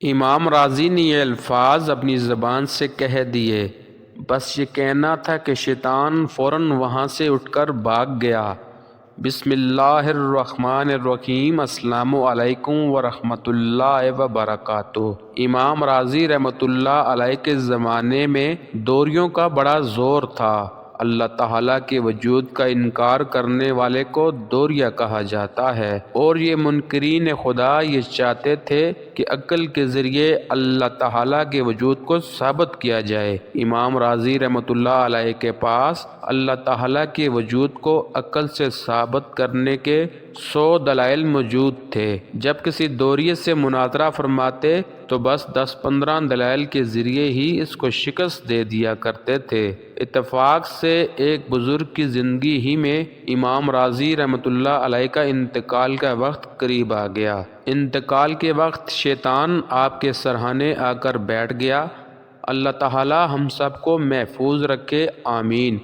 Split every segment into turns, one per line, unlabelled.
امام راضی نے یہ الفاظ اپنی زبان سے کہہ دیے، بس یہ کہنا تھا کہ شیطان فوراً وہاں سے اٹھ کر بھاگ گیا۔ بسم اللہ الرحمن الرحیم۔ السلام علیکم ورحمۃ اللہ وبرکاتہ۔ امام راضی رحمۃ اللہ علیہ کے زمانے میں دوریوں کا بڑا زور تھا۔ اللہ تعالیٰ کے وجود کا انکار کرنے والے کو دوریا کہا جاتا ہے، اور یہ منکرین خدا یہ چاہتے تھے کہ عقل کے ذریعے اللہ تعالیٰ کے وجود کو ثابت کیا جائے۔ امام راضی رحمۃ اللہ علیہ کے پاس اللہ تعالیٰ کے وجود کو عقل سے ثابت کرنے کے 100 دلائل موجود تھے۔ جب کسی دوریے سے مناظرہ فرماتے تو بس 10-15 دلائل کے ذریعے ہی اس کو شکست دے دیا کرتے تھے۔ اتفاق سے ایک بزرگ کی زندگی ہی میں امام راضی رحمۃ اللہ علیہ کا انتقال کا وقت قریب آ گیا۔ انتقال کے وقت شیطان آپ کے سرہانے آ کر بیٹھ گیا۔ اللہ تعالی ہم سب کو محفوظ رکھے، آمین۔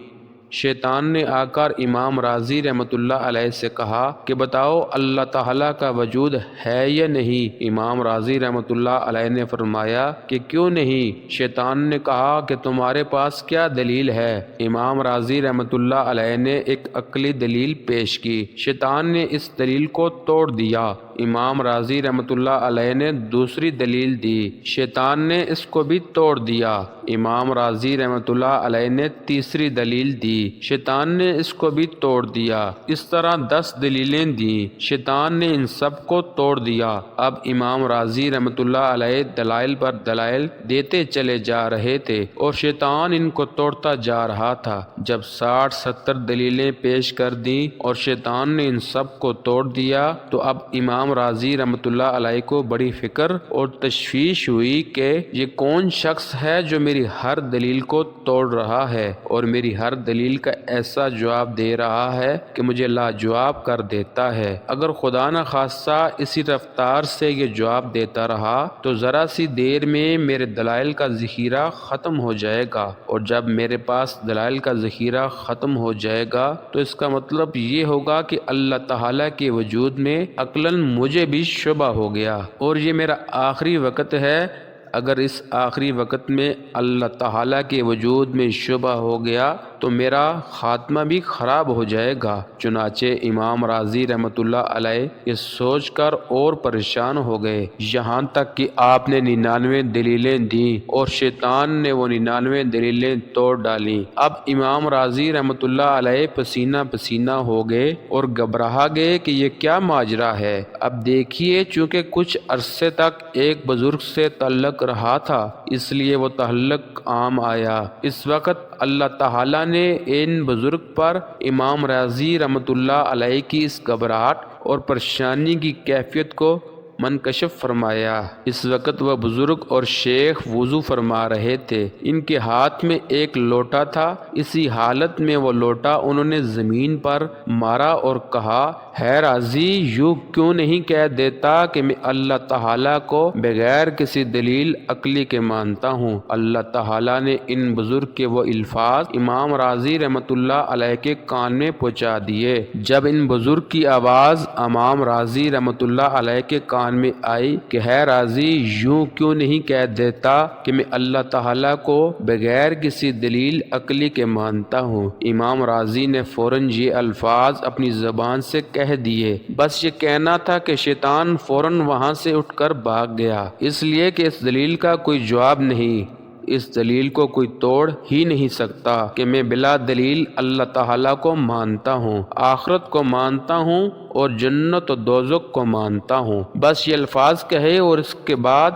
شیطان نے آ کر امام راضی رحمۃ اللہ علیہ سے کہا کہ بتاؤ اللہ تعالیٰ کا وجود ہے یا نہیں؟ امام راضی رحمۃ اللہ علیہ نے فرمایا کہ کیوں نہیں؟ شیطان نے کہا کہ تمہارے پاس کیا دلیل ہے؟ امام راضی رحمۃ اللہ علیہ نے ایک عقلی دلیل پیش کی۔ شیطان نے اس دلیل کو توڑ دیا۔ امام راضی رحمۃ اللہ علیہ نے دوسری دلیل دی۔ شیطان نے اس کو بھی توڑ دیا۔ امام راضی رحمۃ اللہ علیہ نے تیسری دلیل دی۔ شیطان نے اس کو بھی توڑ دیا۔ اس طرح 10 دلیلیں دیں۔ شیطان نے ان سب کو توڑ دیا۔ اب امام راضی رحمۃ اللہ علیہ دلائل پر دلائل دیتے چلے جا رہے تھے اور شیطان ان کو توڑتا جا رہا تھا۔ جب 60-70 دلیلیں پیش کر دیں اور شیطان نے ان سب کو توڑ دیا تو اب امام راضی رحمۃ اللہ علیہ کو بڑی فکر اور تشویش ہوئی کہ یہ کون شخص ہے جو میری ہر دلیل کو توڑ رہا ہے اور میری ہر دلیل کا ایسا جواب دے رہا ہے کہ مجھے لاجواب کر دیتا ہے۔ اگر خدا نہ خواستہ اسی رفتار سے یہ جواب دیتا رہا تو ذرا سی دیر میں میرے دلائل کا ذخیرہ ختم ہو جائے گا، اور جب میرے پاس دلائل کا ذخیرہ ختم ہو جائے گا تو اس کا مطلب یہ ہوگا کہ اللہ تعالیٰ کے وجود میں عقلاً مجھے بھی شبہ ہو گیا، اور یہ میرا آخری وقت ہے۔ اگر اس آخری وقت میں اللہ تعالیٰ کے وجود میں شبہ ہو گیا تو میرا خاتمہ بھی خراب ہو جائے گا۔ چنانچہ امام راضی رحمۃ اللہ علیہ یہ سوچ کر اور پریشان ہو گئے، یہاں تک کہ آپ نے 99 دلیلیں دیں اور شیطان نے وہ 99 دلیلیں توڑ ڈالیں۔ اب امام راضی رحمۃ اللہ علیہ پسینہ پسینہ ہو گئے اور گھبرا گئے کہ یہ کیا ماجرا ہے۔ اب دیکھیے، چونکہ کچھ عرصے تک ایک بزرگ سے تعلق رہا تھا اس لیے وہ تعلق عام آیا۔ اس وقت اللہ تعالیٰ نے ان بزرگ پر امام راضی رحمۃ اللہ علیہ کی اس گھبراہٹ اور پریشانی کی کیفیت کو منکشف فرمایا۔ اس وقت وہ بزرگ اور شیخ وضو فرما رہے تھے۔ ان کے ہاتھ میں ایک لوٹا تھا۔ اسی حالت میں وہ لوٹا انہوں نے زمین پر مارا اور کہا، ہے راضی، یوں کیوں نہیں کہہ دیتا کہ میں اللہ تعالیٰ کو بغیر کسی دلیل عقلی کے مانتا ہوں؟ اللہ تعالیٰ نے ان بزرگ کے وہ الفاظ امام راضی رحمۃ اللہ علیہ کے کان میں پہنچا دیے۔ جب ان بزرگ کی آواز امام راضی رحمۃ اللہ علیہ کے کان میں آئی کہ ہے راضی، یوں کیوں نہیں کہہ دیتا کہ میں اللہ تعالیٰ کو بغیر کسی دلیل عقلی کے مانتا ہوں، امام راضی نے فوراً یہ الفاظ اپنی زبان سے کہہ دیے، بس یہ کہنا تھا کہ شیطان فوراً وہاں سے اٹھ کر بھاگ گیا، اس لیے کہ اس دلیل کا کوئی جواب نہیں، اس دلیل کو کوئی توڑ ہی نہیں سکتا کہ میں بلا دلیل اللہ تعالیٰ کو مانتا ہوں، آخرت کو مانتا ہوں اور جنت و دوزخ کو مانتا ہوں۔ بس یہ الفاظ کہے اور اس کے بعد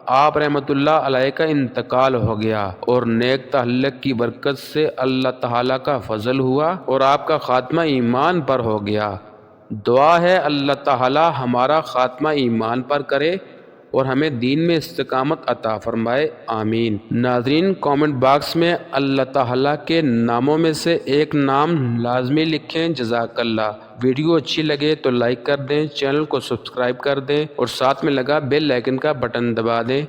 آپ رحمۃ اللہ علیہ کا انتقال ہو گیا، اور نیک تعلق کی برکت سے اللہ تعالیٰ کا فضل ہوا اور آپ کا خاتمہ ایمان پر ہو گیا۔ دعا ہے اللہ تعالیٰ ہمارا خاتمہ ایمان پر کرے اور ہمیں دین میں استقامت عطا فرمائے، آمین۔ ناظرین، کامنٹ باکس میں اللہ تعالیٰ کے ناموں میں سے ایک نام لازمی لکھیں، جزاک اللہ۔ ویڈیو اچھی لگے تو لائک کر دیں، چینل کو سبسکرائب کر دیں اور ساتھ میں لگا بیل آئیکن کا بٹن دبا دیں۔